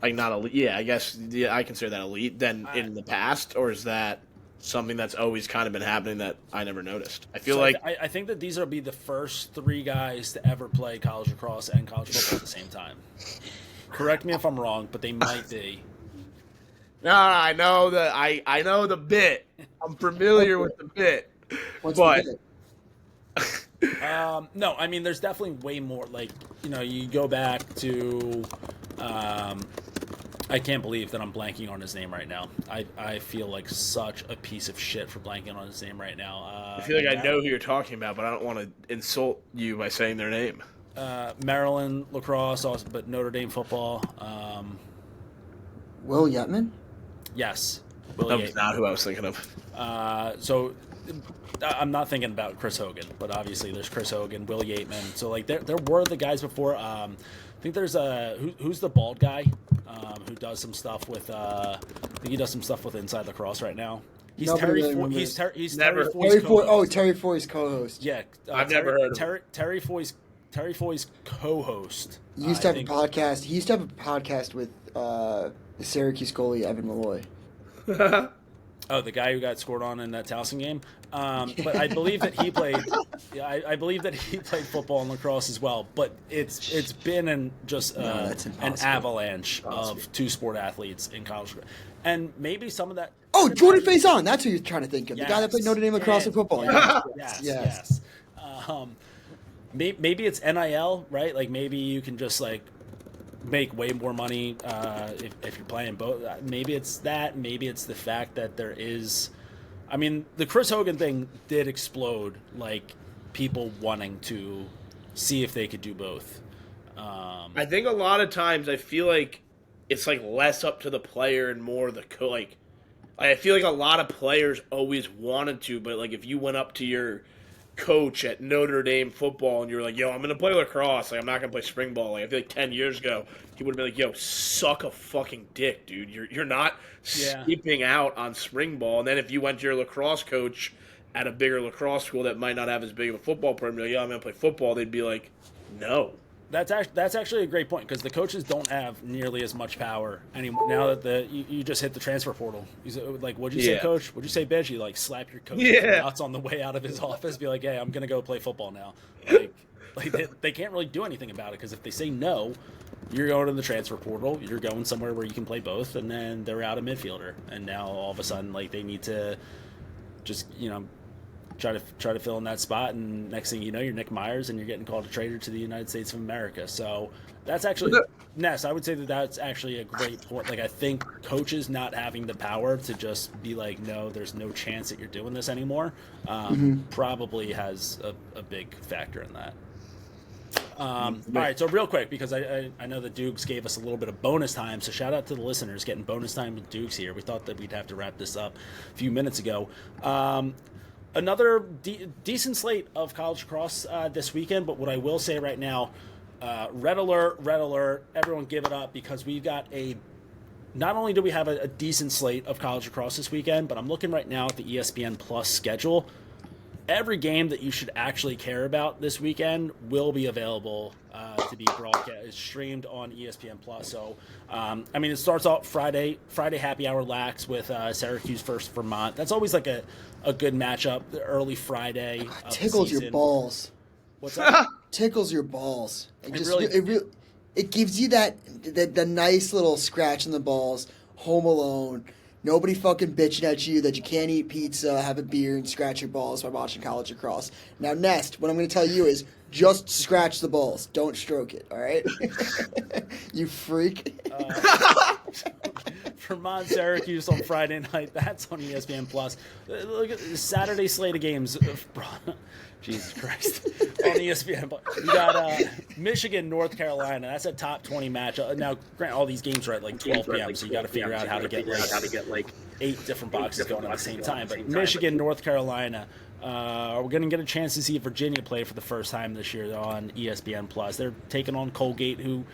Like not elite, yeah. I guess I consider that elite than in the past, or is that something that's always kind of been happening that I never noticed? I feel like I think that these will be the first three guys to ever play college lacrosse and college football at the same time. Correct me if I'm wrong, but they might be. No, I know I know the bit. I'm familiar with the bit. What's but the bit? No, I mean, there's definitely way more. Like, you go back to. I can't believe that I'm blanking on his name right now. I feel like such a piece of shit for blanking on his name right now. I feel like I know who you're talking about, but I don't want to insult you by saying their name. Maryland lacrosse, also, but Notre Dame football. Will Yetman? Yes. That was not who I was thinking of. So I'm not thinking about Chris Hogan, but obviously there's Chris Hogan, Will Yateman. So like there were the guys before. I think there's who's the bald guy who does some stuff with. I think he does some stuff with Inside Lacrosse right now. He's Nobody Terry. really He's Terry Never- Foy's co-host. Terry Foy's co-host. Yeah, I've never heard of him. Terry Foy's co-host. He used to have a podcast. He used to have a podcast with the Syracuse goalie Evan Malloy. Oh, the guy who got scored on in that Towson game. But I believe that he played. Yeah, I believe that he played football and lacrosse as well. But it's been an avalanche of two-sport athletes in college, and maybe some of that. Oh, Jordan Faison. That's who you're trying to think of. Yes. The guy that played Notre Dame lacrosse and football. Yes. Maybe it's NIL, right? Like maybe you can just like make way more money if you're playing both. Maybe it's that. Maybe it's the fact that there is. I mean, the Chris Hogan thing did explode, like people wanting to see if they could do both. I think a lot of times I feel like it's like less up to the player and more the like I feel like a lot of players always wanted to, but like if you went up to your coach at Notre Dame football and you're like, yo, I'm gonna play lacrosse, like I'm not gonna play spring ball, like I feel like 10 years ago he would have been like, yo, suck a fucking dick, dude. You're not skipping out on spring ball. And then if you went to your lacrosse coach at a bigger lacrosse school that might not have as big of a football program, like, yo, I'm gonna play football, they'd be like, no. That's actually a great point because the coaches don't have nearly as much power anymore now that you just hit the transfer portal. He's like, "What'd you say, coach? What'd you say, bitch?" You like slap your coach nuts on the way out of his office. Be like, "Hey, I'm gonna go play football now." Like they can't really do anything about it because if they say no, you're going to the transfer portal. You're going somewhere where you can play both, and then they're out a midfielder. And now all of a sudden, like they need to just try to fill in that spot, and next thing you know, you're Nick Myers, and you're getting called a traitor to the United States of America. So that's actually, Ness, I would say that's actually a great point. Like I think coaches not having the power to just be like, no, there's no chance that you're doing this anymore, probably has a big factor in that. All right, so real quick, because I know the Dukes gave us a little bit of bonus time, so shout out to the listeners getting bonus time with Dukes here. We thought that we'd have to wrap this up a few minutes ago. Another decent slate of college lacrosse this weekend, but what I will say right now, red alert, everyone give it up because we've got not only do we have a decent slate of college lacrosse this weekend, but I'm looking right now at the ESPN Plus schedule. Every game that you should actually care about this weekend will be available to be broadcast streamed on ESPN Plus. So, it starts off Friday happy hour lax with Syracuse versus Vermont. That's always like a good matchup. The early Friday. Of Tickles the season. your balls. What's that? Tickles your balls. Really It gives you the nice little scratch in the balls. Home alone. Nobody fucking bitching at you that you can't eat pizza, have a beer, and scratch your balls by watching college lacrosse. Now, Nest, what I'm going to tell you is just scratch the balls. Don't stroke it, all right? You freak. Vermont Syracuse on Friday night. That's on ESPN Plus. Look at the Saturday slate of games. Jesus Christ. On ESPN. You got Michigan, North Carolina. That's a top 20 match. Now, granted, all these games are at like 12 p.m., so you got to figure out how to get like 8 different boxes going at the same time. But Michigan, North Carolina. We're going to get a chance to see Virginia play for the first time this year on ESPN Plus. They're taking on Colgate, who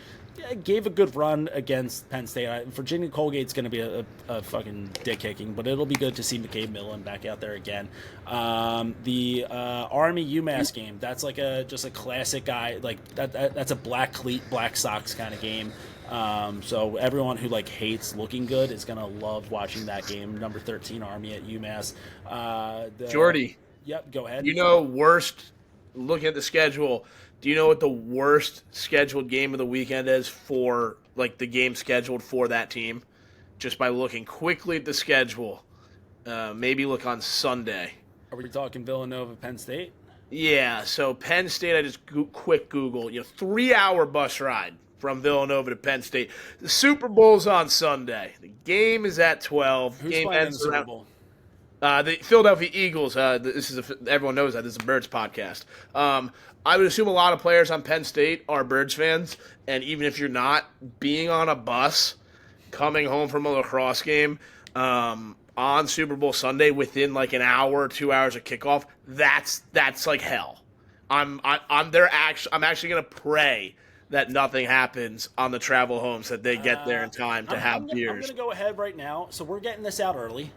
gave a good run against Penn State. Virginia Colgate's going to be a fucking dick kicking, but it'll be good to see McCabe Millen back out there again. The Army UMass game, that's like just a classic guy. Like that's a black cleat, black socks kind of game. So everyone who like hates looking good is going to love watching that game. Number 13 Army at UMass. Jordy. Yep, go ahead. Looking at the schedule, do you know what the worst scheduled game of the weekend is for, like, the game scheduled for that team? Just by looking quickly at the schedule. Maybe look on Sunday. Are we talking Villanova, Penn State? Yeah, so Penn State, I just quick Google. 3-hour bus ride from Villanova to Penn State. The Super Bowl's on Sunday. The game is at 12. Who's game playing in ends the Super around Bowl? The Philadelphia Eagles. Everyone knows that this is a Birds podcast. I would assume a lot of players on Penn State are Birds fans, and even if you're not, being on a bus, coming home from a lacrosse game on Super Bowl Sunday within like an hour or 2 hours of kickoff, that's like hell. I'm actually gonna pray that nothing happens on the travel home so that they get there in time to have beers. I'm going to go ahead right now. So we're getting this out early.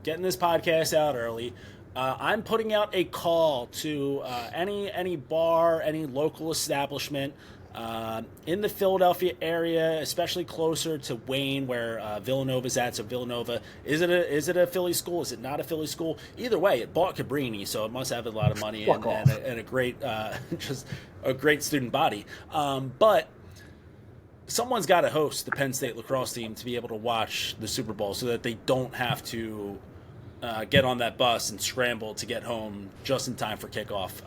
Getting this podcast out early. I'm putting out a call to any bar, any local establishment in the Philadelphia area, especially closer to Wayne, where Villanova's at. So Villanova, is it a Philly school? Is it not a Philly school? Either way, it bought Cabrini, so it must have a lot of money and a great just a great student body. But someone's got to host the Penn State lacrosse team to be able to watch the Super Bowl so that they don't have to get on that bus and scramble to get home just in time for kickoff.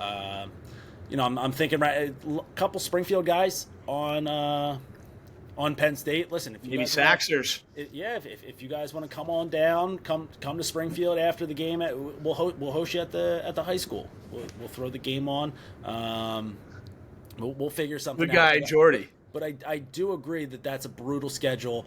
I'm thinking a couple Springfield guys on Penn State. Listen, if you maybe guys Saxers, if you guys want to come on down, come to Springfield after the game. We'll host you at the high school. We'll throw the game on. We'll figure something out. Good guy, Jordy. But I do agree that that's a brutal schedule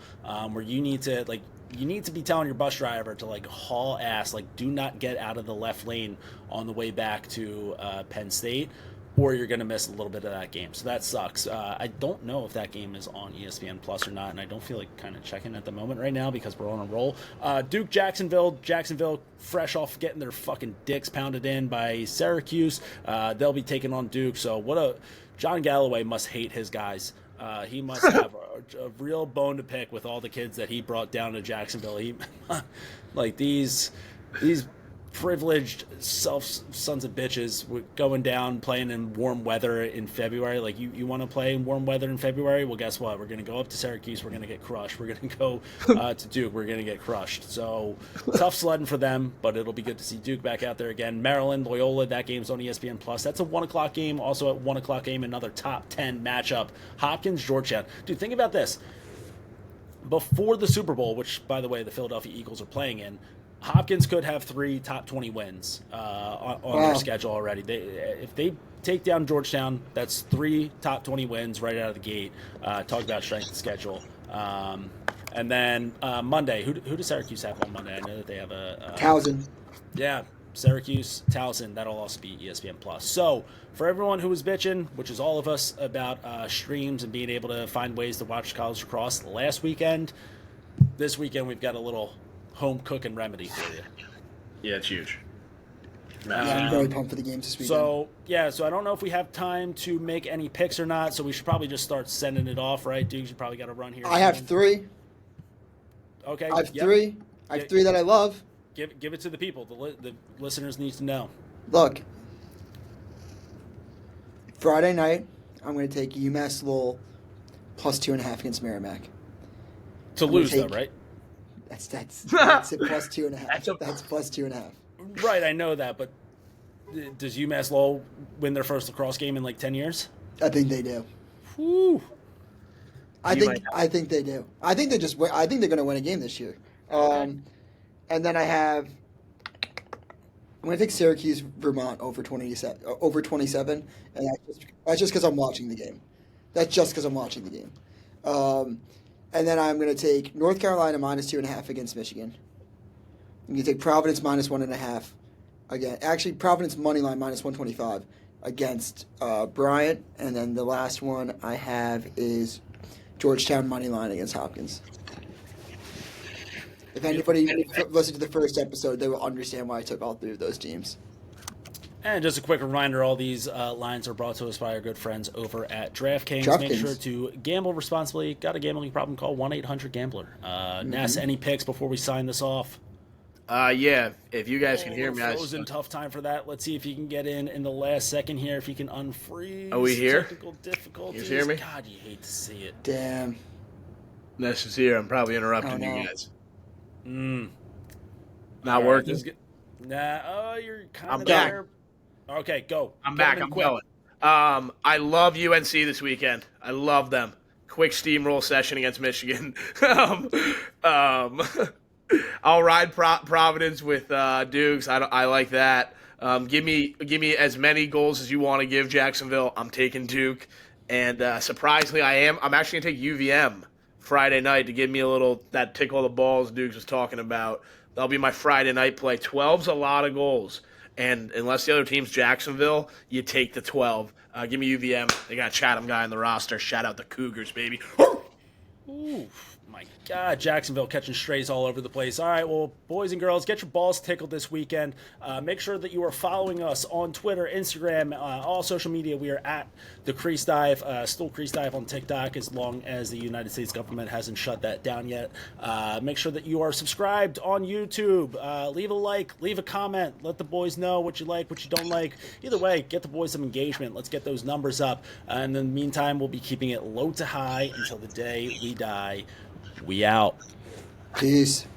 where you need to be telling your bus driver to like haul ass, like do not get out of the left lane on the way back to Penn State, or you're going to miss a little bit of that game. So that sucks. I don't know if that game is on ESPN Plus or not, and I don't feel like kind of checking at the moment right now because we're on a roll. Duke, Jacksonville fresh off getting their fucking dicks pounded in by Syracuse. They'll be taking on Duke. So John Galloway must hate his guys. He must have a real bone to pick with all the kids that he brought down to Jacksonville. He, like these privileged sons of bitches going down playing in warm weather in February. Like you want to play in warm weather in February? Well, guess what? We're going to go up to Syracuse. We're going to get crushed. We're going to go to Duke. We're going to get crushed. So tough sledding for them, but it'll be good to see Duke back out there again. Maryland, Loyola, that game's on ESPN Plus. That's a 1:00 game. Also at 1:00 game, another top 10 matchup. Hopkins, Georgetown. Dude, think about this. Before the Super Bowl, which by the way the Philadelphia Eagles are playing in, Hopkins could have 3 top 20 wins on their schedule already. If they take down Georgetown, that's 3 top 20 wins right out of the gate. Talk about strength of schedule. And then Monday, who does Syracuse have on Monday? I know that they have a Towson. Yeah, Syracuse, Towson. That'll also be ESPN Plus. So for everyone who was bitching, which is all of us, about streams and being able to find ways to watch college lacrosse last weekend, this weekend we've got a little home cooking remedy for you. Yeah, it's huge. Yeah, I'm very pumped for the games this weekend. So I don't know if we have time to make any picks or not, so we should probably just start sending it off, right, Dukes? You probably got to run here. I have 3. Okay. I have 3. I have 3 that I love. Give it to the people. The listeners need to know. Look, Friday night, I'm going to take UMass Lowell plus 2.5 against Merrimack. To lose, though, right? That's it, plus 2.5. That's plus 2.5. Right, I know that, but does UMass Lowell win their first lacrosse game in like 10 years? I think they do. Whew. I think they do. I think they just. I think they're going to win a game this year. Okay. And then I'm going to take Syracuse, Vermont over 27, and that's just because I'm watching the game. That's just because I'm watching the game. And then I'm going to take North Carolina minus 2.5 against Michigan. I'm going to take Providence minus 1.5 again. Actually, Providence money line minus 125 against Bryant, and then the last one I have is Georgetown money line against Hopkins. If anybody listened to the first episode, they will understand why I took all 3 of those teams. And just a quick reminder, all these lines are brought to us by our good friends over at DraftKings. Make sure to gamble responsibly. Got a gambling problem? Call 1-800-GAMBLER. Ness, any picks before we sign this off? Yeah, if you guys can hear me. Frozen, tough time for that. Let's see if you can get in the last second here, if you can unfreeze. Are we here? Technical difficulties. You hear me? God, you hate to see it. Damn. Ness is here. I'm probably interrupting you guys. Not All working? You're kind I'm of back. there. Okay, go. I'm back. I'm going. I love UNC this weekend. I love them. Quick steamroll session against Michigan. I'll ride Providence with Dukes. I like that. Give me as many goals as you want to give Jacksonville. I'm taking Duke. And surprisingly, I'm actually going to take UVM Friday night to give me a little that tickle the balls Dukes was talking about. That'll be my Friday night play. 12's a lot of goals. And unless the other team's Jacksonville, you take the 12. Give me UVM. They got a Chatham guy on the roster. Shout out the Cougars, baby. Ooh, my God, Jacksonville catching strays all over the place. All right, well, boys and girls, get your balls tickled this weekend. Make sure that you are following us on Twitter, Instagram, all social media. We are at the Crease Dive, still Crease Dive on TikTok, as long as the United States government hasn't shut that down yet. Make sure that you are subscribed on YouTube. Leave a like, leave a comment. Let the boys know what you like, what you don't like. Either way, get the boys some engagement. Let's get those numbers up. And in the meantime, we'll be keeping it low to high until the day we die. We out. Peace.